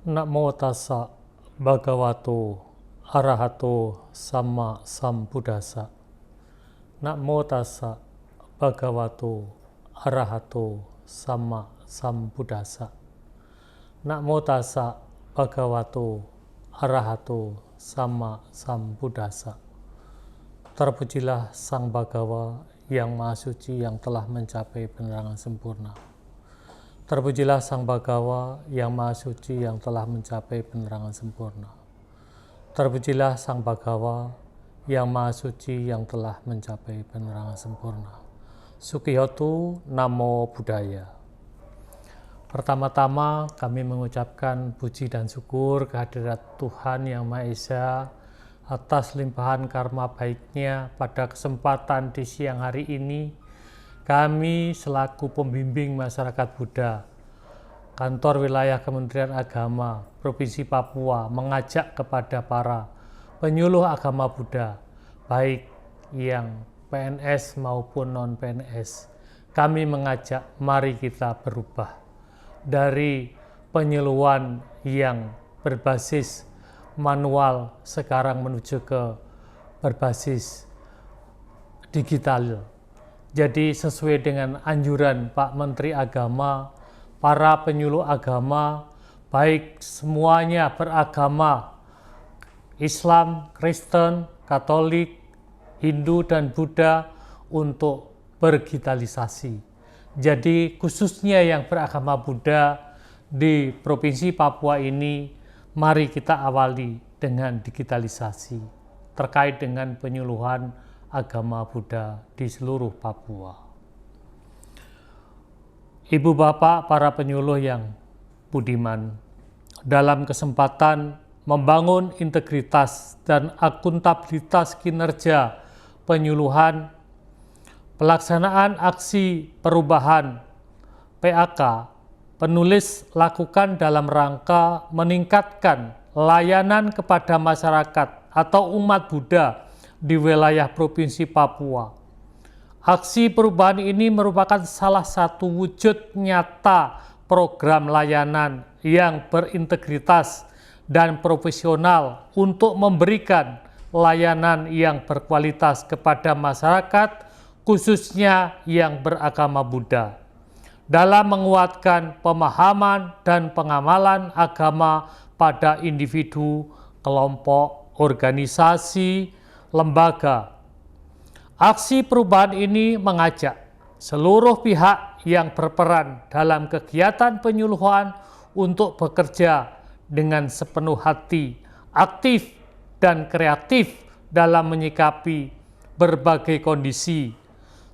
Namo tassa bhagavato arahato sama sambuddhassa. Namo tassa bhagavato arahato sama sambuddhassa. Namo tassa bhagavato arahato sama sambuddhassa. Terpujilah Sang Bhagawa yang Maha Suci yang telah mencapai penerangan sempurna. Terpujilah Sang Bhagawa yang Maha Suci yang telah mencapai penerangan sempurna. Terpujilah Sang Bhagawa yang Maha Suci yang telah mencapai penerangan sempurna. Sukihotu Namo Buddhaya. Pertama-tama kami mengucapkan puji dan syukur kehadirat Tuhan Yang Maha Esa atas limpahan karma baiknya pada kesempatan di siang hari ini. Kami selaku pembimbing masyarakat Buddha, Kantor Wilayah Kementerian Agama Provinsi Papua mengajak kepada para penyuluh agama Buddha, baik yang PNS maupun non-PNS, kami mengajak mari kita berubah dari penyuluhan yang berbasis manual sekarang menuju ke berbasis digital. Jadi sesuai dengan anjuran Pak Menteri Agama, para penyuluh agama, baik semuanya beragama, Islam, Kristen, Katolik, Hindu, dan Buddha untuk berdigitalisasi. Jadi khususnya yang beragama Buddha di Provinsi Papua ini, mari kita awali dengan digitalisasi terkait dengan penyuluhan agama Buddha di seluruh Papua. Ibu bapak para penyuluh yang budiman, dalam kesempatan membangun integritas dan akuntabilitas kinerja penyuluhan, pelaksanaan aksi perubahan PAK, penulis lakukan dalam rangka meningkatkan layanan kepada masyarakat atau umat Buddha di wilayah Provinsi Papua. Aksi perubahan ini merupakan salah satu wujud nyata program layanan yang berintegritas dan profesional untuk memberikan layanan yang berkualitas kepada masyarakat, khususnya yang beragama Buddha, dalam menguatkan pemahaman dan pengamalan agama pada individu, kelompok, organisasi, lembaga. Aksi perubahan ini mengajak seluruh pihak yang berperan dalam kegiatan penyuluhan untuk bekerja dengan sepenuh hati, aktif dan kreatif dalam menyikapi berbagai kondisi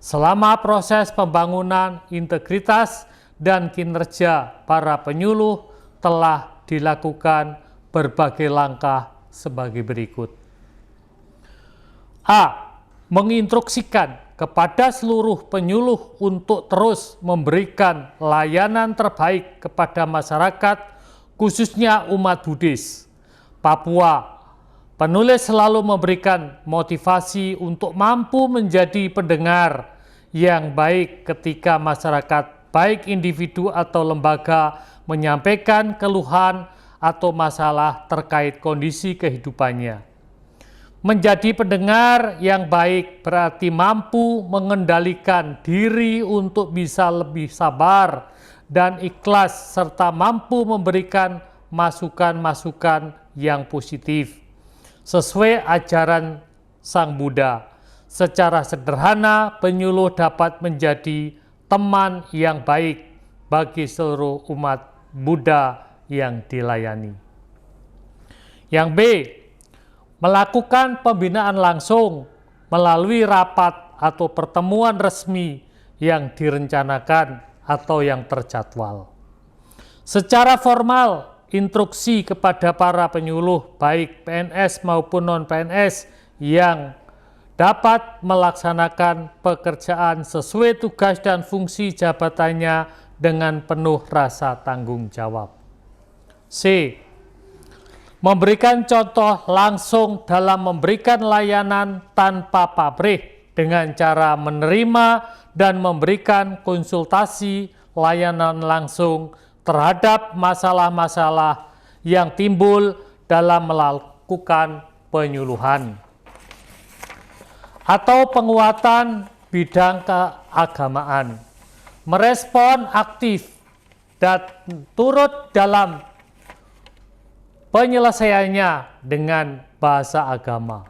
selama proses pembangunan integritas dan kinerja para penyuluh telah dilakukan berbagai langkah sebagai berikut. A. Menginstruksikan kepada seluruh penyuluh untuk terus memberikan layanan terbaik kepada masyarakat, khususnya umat Buddhis Papua. Penulis selalu memberikan motivasi untuk mampu menjadi pendengar yang baik ketika masyarakat, baik individu atau lembaga, menyampaikan keluhan atau masalah terkait kondisi kehidupannya. Menjadi pendengar yang baik berarti mampu mengendalikan diri untuk bisa lebih sabar dan ikhlas serta mampu memberikan masukan-masukan yang positif sesuai ajaran Sang Buddha. Secara sederhana, penyuluh dapat menjadi teman yang baik bagi seluruh umat Buddha yang dilayani. Yang B. Melakukan pembinaan langsung melalui rapat atau pertemuan resmi yang direncanakan atau yang terjadwal. Secara formal, instruksi kepada para penyuluh baik PNS maupun non-PNS yang dapat melaksanakan pekerjaan sesuai tugas dan fungsi jabatannya dengan penuh rasa tanggung jawab. C. Memberikan contoh langsung dalam memberikan layanan tanpa pamrih dengan cara menerima dan memberikan konsultasi layanan langsung terhadap masalah-masalah yang timbul dalam melakukan penyuluhan atau penguatan bidang keagamaan, merespon aktif dan turut dalam penyelesaiannya dengan bahasa agama,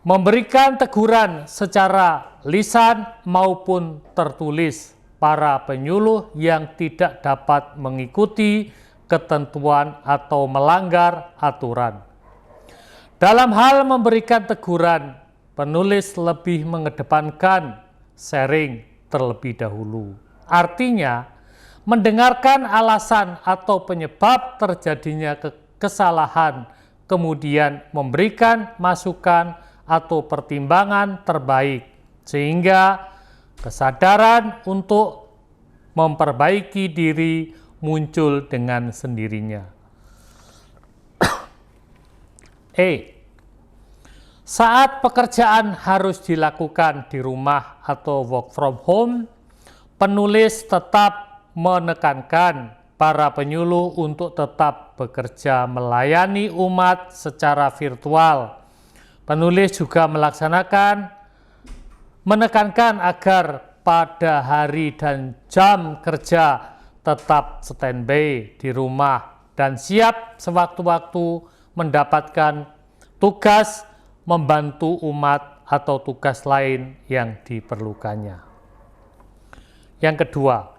memberikan teguran secara lisan maupun tertulis para penyuluh yang tidak dapat mengikuti ketentuan atau melanggar aturan. Dalam hal memberikan teguran, penulis lebih mengedepankan sharing terlebih dahulu. Artinya, mendengarkan alasan atau penyebab terjadinya kesalahan, kemudian memberikan masukan atau pertimbangan terbaik, sehingga kesadaran untuk memperbaiki diri muncul dengan sendirinya. Saat pekerjaan harus dilakukan di rumah atau work from home, penulis tetap menekankan para penyuluh untuk tetap bekerja melayani umat secara virtual. Penulis juga menekankan agar pada hari dan jam kerja tetap standby di rumah dan siap sewaktu-waktu mendapatkan tugas membantu umat atau tugas lain yang diperlukannya. Yang kedua,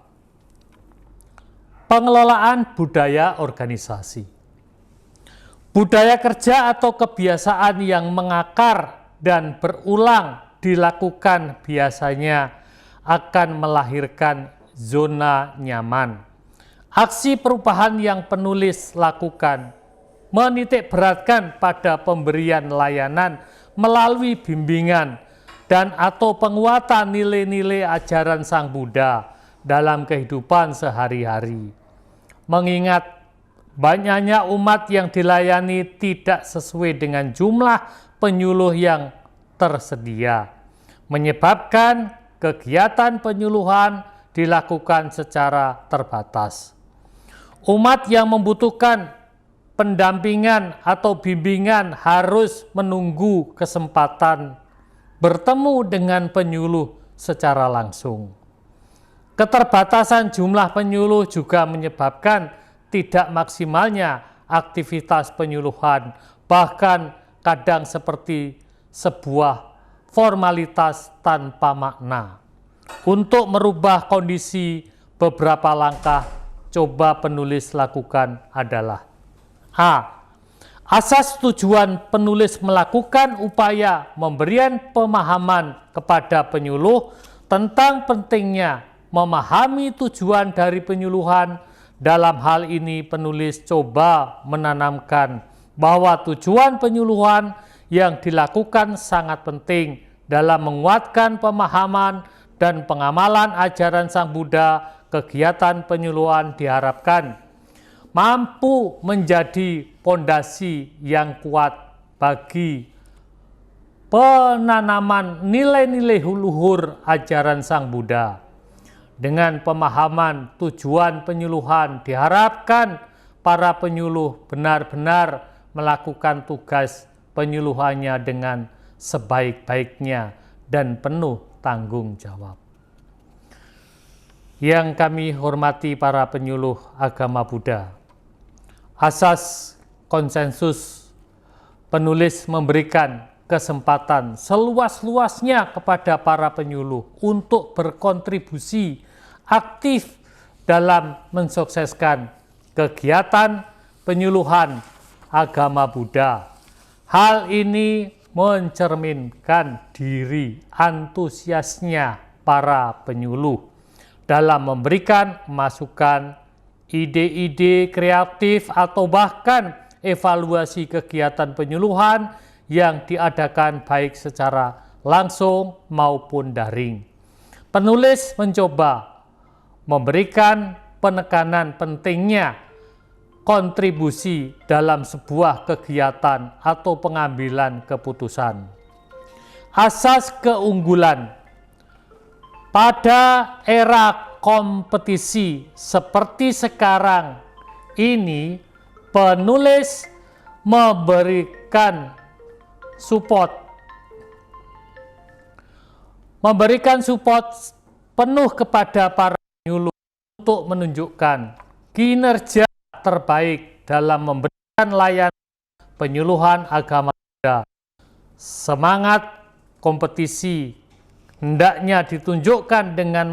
pengelolaan budaya organisasi. Budaya kerja atau kebiasaan yang mengakar dan berulang dilakukan biasanya akan melahirkan zona nyaman. Aksi perubahan yang penulis lakukan menitik beratkan pada pemberian layanan melalui bimbingan dan atau penguatan nilai-nilai ajaran Sang Buddha dalam kehidupan sehari-hari. Mengingat banyaknya umat yang dilayani tidak sesuai dengan jumlah penyuluh yang tersedia, menyebabkan kegiatan penyuluhan dilakukan secara terbatas. Umat yang membutuhkan pendampingan atau bimbingan harus menunggu kesempatan bertemu dengan penyuluh secara langsung. Keterbatasan jumlah penyuluh juga menyebabkan tidak maksimalnya aktivitas penyuluhan, bahkan kadang seperti sebuah formalitas tanpa makna. Untuk merubah kondisi, beberapa langkah coba penulis lakukan adalah: asas tujuan penulis melakukan upaya memberikan pemahaman kepada penyuluh tentang pentingnya memahami tujuan dari penyuluhan. Dalam hal ini penulis coba menanamkan bahwa tujuan penyuluhan yang dilakukan sangat penting dalam menguatkan pemahaman dan pengamalan ajaran Sang Buddha. Kegiatan penyuluhan diharapkan mampu menjadi pondasi yang kuat bagi penanaman nilai-nilai luhur ajaran Sang Buddha. Dengan pemahaman tujuan penyuluhan diharapkan para penyuluh benar-benar melakukan tugas penyuluhannya dengan sebaik-baiknya dan penuh tanggung jawab. Yang kami hormati para penyuluh agama Buddha, asas konsensus penulis memberikan kesempatan seluas-luasnya kepada para penyuluh untuk berkontribusi aktif dalam mensukseskan kegiatan penyuluhan agama Buddha. Hal ini mencerminkan diri antusiasnya para penyuluh dalam memberikan masukan, ide-ide kreatif atau bahkan evaluasi kegiatan penyuluhan yang diadakan baik secara langsung maupun daring. Penulis mencoba memberikan penekanan pentingnya kontribusi dalam sebuah kegiatan atau pengambilan keputusan. Asas keunggulan. Pada era kompetisi seperti sekarang ini penulis memberikan support penuh kepada para penyuluh untuk menunjukkan kinerja terbaik dalam memberikan layanan penyuluhan agama Buddha. Semangat kompetisi hendaknya ditunjukkan dengan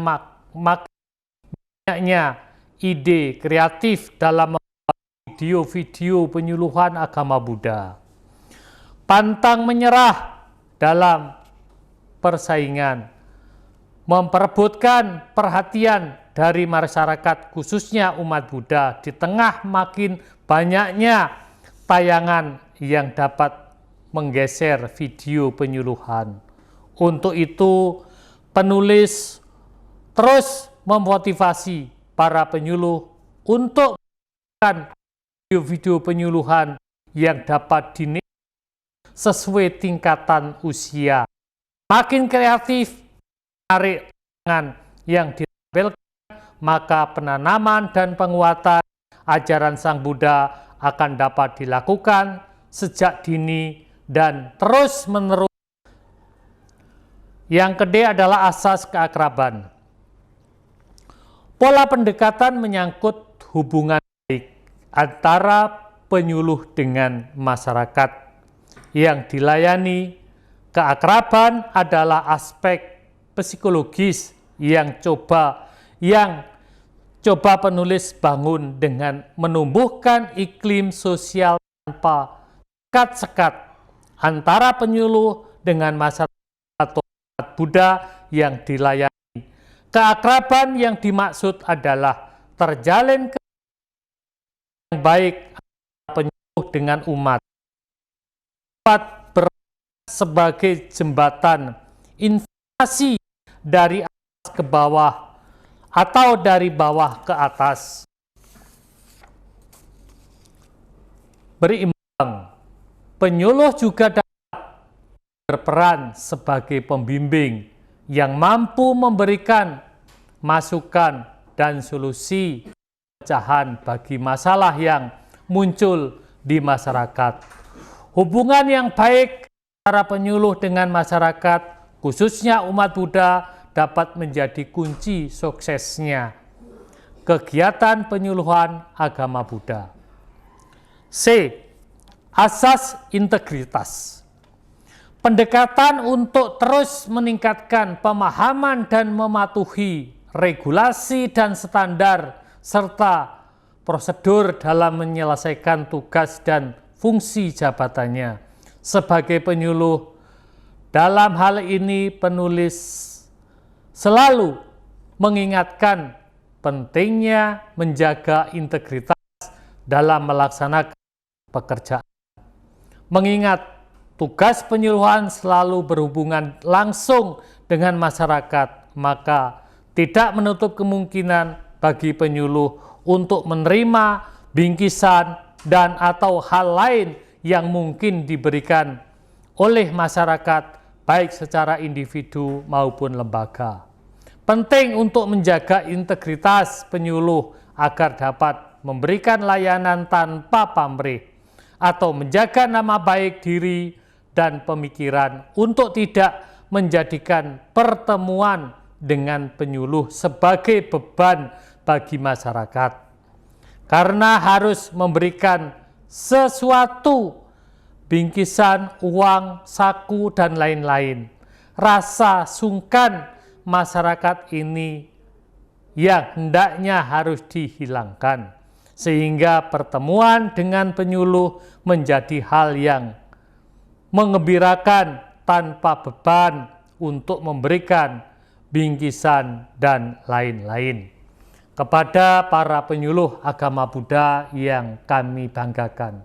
banyaknya ide kreatif dalam membuat video-video penyuluhan agama Buddha. Pantang menyerah dalam persaingan, memperebutkan perhatian dari masyarakat khususnya umat Buddha di tengah makin banyaknya tayangan yang dapat menggeser video penyuluhan. Untuk itu, penulis terus memotivasi para penyuluh untuk melakukan video-video penyuluhan yang dapat dinikmati sesuai tingkatan usia. Makin kreatif, menarik tayangan yang ditampilkan, maka penanaman dan penguatan ajaran Sang Buddha akan dapat dilakukan sejak dini dan terus-menerus. Yang kedua adalah asas keakraban. Pola pendekatan menyangkut hubungan baik antara penyuluh dengan masyarakat yang dilayani. Keakraban adalah aspek psikologis yang coba penulis bangun dengan menumbuhkan iklim sosial tanpa sekat-sekat antara penyuluh dengan masyarakat atau umat Buddha yang dilayani. Keakraban yang dimaksud adalah terjalin yang baik antara penyuluh dengan umat. Sebagai jembatan informasi dari atas ke bawah atau dari bawah ke atas. Berimbang, penyuluh juga dapat berperan sebagai pembimbing yang mampu memberikan masukan dan solusi pecahan bagi masalah yang muncul di masyarakat. Hubungan yang baik antara penyuluh dengan masyarakat, khususnya umat Buddha, dapat menjadi kunci suksesnya kegiatan penyuluhan agama Buddha. C. Asas integritas. Pendekatan untuk terus meningkatkan pemahaman dan mematuhi regulasi dan standar serta prosedur dalam menyelesaikan tugas dan fungsi jabatannya. Sebagai penyuluh, dalam hal ini penulis selalu mengingatkan pentingnya menjaga integritas dalam melaksanakan pekerjaan. Mengingat tugas penyuluhan selalu berhubungan langsung dengan masyarakat, maka tidak menutup kemungkinan bagi penyuluh untuk menerima bingkisan dan atau hal lain yang mungkin diberikan oleh masyarakat, baik secara individu maupun lembaga. Penting untuk menjaga integritas penyuluh agar dapat memberikan layanan tanpa pamrih atau menjaga nama baik diri dan pemikiran untuk tidak menjadikan pertemuan dengan penyuluh sebagai beban bagi masyarakat. Karena harus memberikan sesuatu, bingkisan, uang, saku, dan lain-lain. Rasa sungkan masyarakat ini yang hendaknya harus dihilangkan, sehingga pertemuan dengan penyuluh menjadi hal yang mengembirakan tanpa beban untuk memberikan bingkisan dan lain-lain. Kepada para penyuluh agama Buddha yang kami banggakan,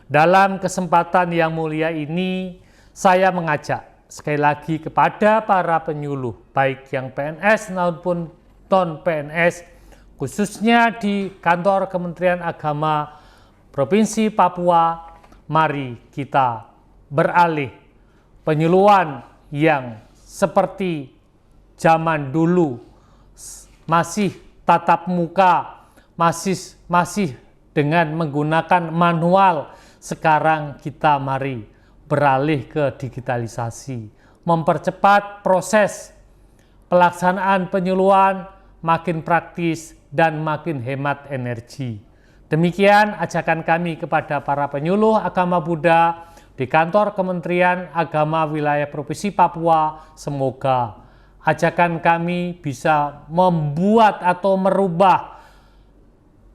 dalam kesempatan yang mulia ini saya mengajak sekali lagi kepada para penyuluh baik yang PNS maupun non-PNS, khususnya di kantor Kementerian Agama Provinsi Papua, mari kita beralih penyuluhan yang seperti zaman dulu, masih tatap muka, masih dengan menggunakan manual. Sekarang kita mari beralih ke digitalisasi, mempercepat proses pelaksanaan penyuluhan, makin praktis dan makin hemat energi. Demikian ajakan kami kepada para penyuluh agama Buddha di kantor Kementerian Agama Wilayah Provinsi Papua. Semoga ajakan kami bisa membuat atau merubah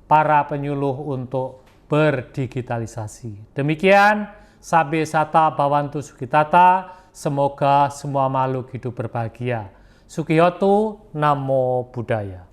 para penyuluh untuk berdigitalisasi. Demikian, Sabe Sata Bawantu Sukitata, semoga semua makhluk hidup berbahagia. Sukihotu, Namo Buddhaya.